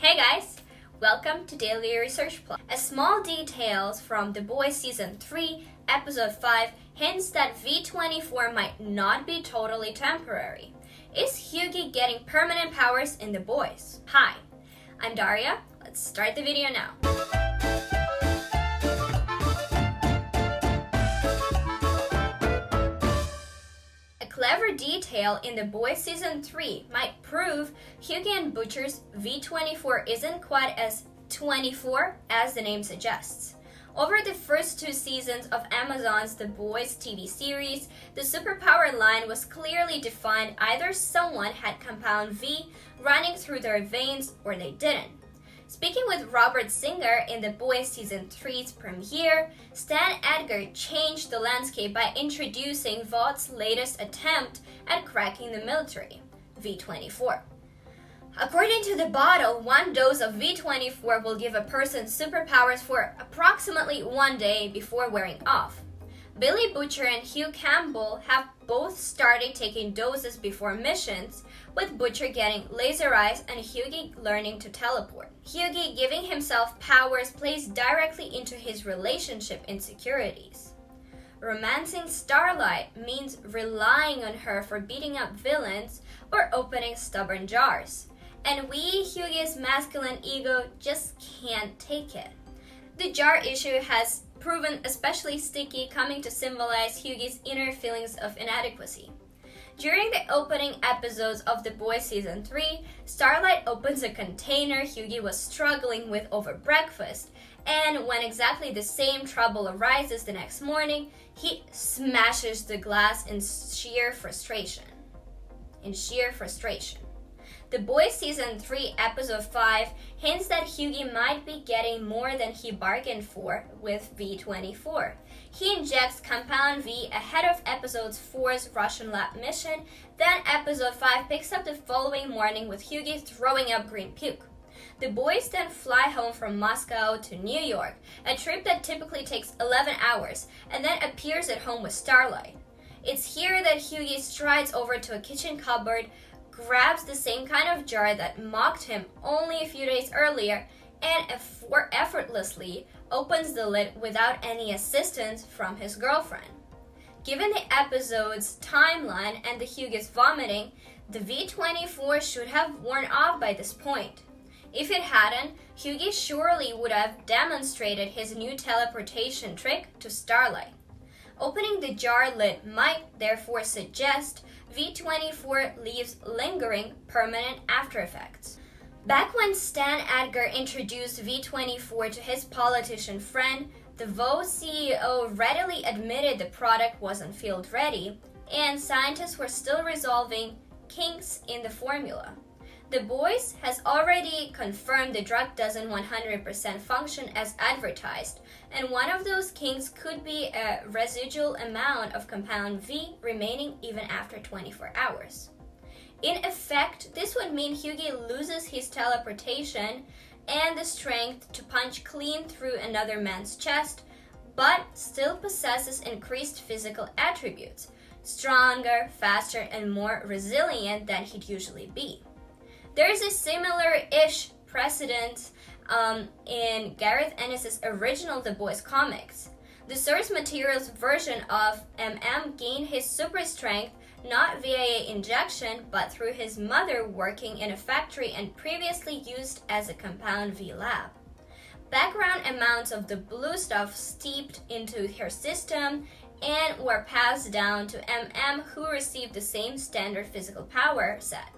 Hey guys! Welcome to Daily Research Plus. A small details from The Boys Season 3, Episode 5 hints that V24 might not be totally temporary. Is Hughie getting permanent powers in The Boys? Hi, I'm Daria. Let's start the video now. A clever detail in The Boys Season 3 might prove Hughie and Butcher's V24 isn't quite as 24 as the name suggests. Over the first two seasons of Amazon's The Boys TV series, the superpower line was clearly defined. Either someone had compound V running through their veins or they didn't. Speaking with Robert Singer in The Boys Season 3's premiere, Stan Edgar changed the landscape by introducing Vaught's latest attempt at cracking the military, V24. According to the bottle, one dose of V24 will give a person superpowers for approximately 1 day before wearing off. Billy Butcher and Hugh Campbell have both started taking doses before missions, with Butcher getting laser eyes and Hughie learning to teleport. Hughie giving himself powers plays directly into his relationship insecurities. Romancing Starlight means relying on her for beating up villains or opening stubborn jars. And Wee Hughie's masculine ego just can't take it. The jar issue has proven especially sticky, coming to symbolize Hughie's inner feelings of inadequacy. During the opening episodes of The Boys Season 3, Starlight opens a container Hughie was struggling with over breakfast, and when exactly the same trouble arises the next morning, he smashes the glass in sheer frustration. The Boys Season 3 Episode 5 hints that Hughie might be getting more than he bargained for with V24. He injects Compound V ahead of Episode 4's Russian lab mission, then Episode 5 picks up the following morning with Hughie throwing up green puke. The boys then fly home from Moscow to New York, a trip that typically takes 11 hours, and then appears at home with Starlight. It's here that Hughie strides over to a kitchen cupboard, grabs the same kind of jar that mocked him only a few days earlier, and effortlessly opens the lid without any assistance from his girlfriend. Given the episode's timeline and the Hughies vomiting, the V24 should have worn off by this point. If it hadn't, Hughie surely would have demonstrated his new teleportation trick to Starlight. Opening the jar lid might therefore suggest V24 leaves lingering, permanent after effects. Back when Stan Edgar introduced V24 to his politician friend, the Vaux CEO readily admitted the product wasn't field ready, and scientists were still resolving kinks in the formula. The Boys has already confirmed the drug doesn't 100% function as advertised, and one of those kinks could be a residual amount of compound V remaining even after 24 hours. In effect, this would mean Hughie loses his teleportation and the strength to punch clean through another man's chest, but still possesses increased physical attributes, stronger, faster, and more resilient than he'd usually be. There is a similar-ish precedent in Gareth Ennis's original The Boys comics. The source material's version of MM gained his super strength not via injection, but through his mother working in a factory and previously used as a compound V lab. Background amounts of the blue stuff steeped into her system and were passed down to MM, who received the same standard physical power set: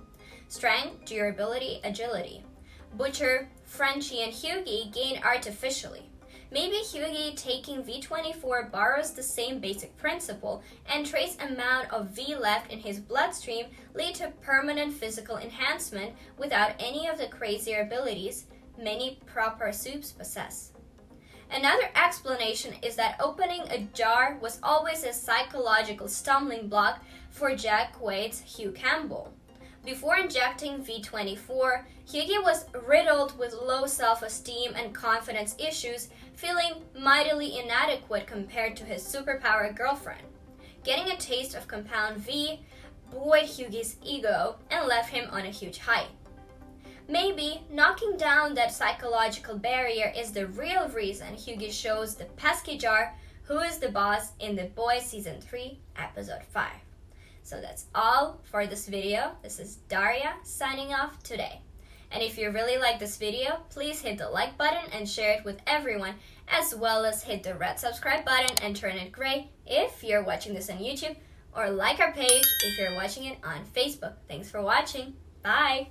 strength, durability, agility. Butcher, Frenchie, and Hughie gain artificially. Maybe Hughie taking V24 borrows the same basic principle, and trace amount of V left in his bloodstream lead to permanent physical enhancement without any of the crazier abilities many proper soups possess. Another explanation is that opening a jar was always a psychological stumbling block for Jack Quaid's Hugh Campbell. Before injecting V24, Hughie was riddled with low self-esteem and confidence issues, feeling mightily inadequate compared to his superpower girlfriend. Getting a taste of Compound V buoyed Hughie's ego and left him on a huge high. Maybe knocking down that psychological barrier is the real reason Hughie shows the pesky jar who is the boss in The Boys Season 3, Episode 5. So that's all for this video. This is Daria signing off today. And if you really like this video, please hit the like button and share it with everyone, as well as hit the red subscribe button and turn it gray if you're watching this on YouTube, or like our page if you're watching it on Facebook. Thanks for watching. Bye!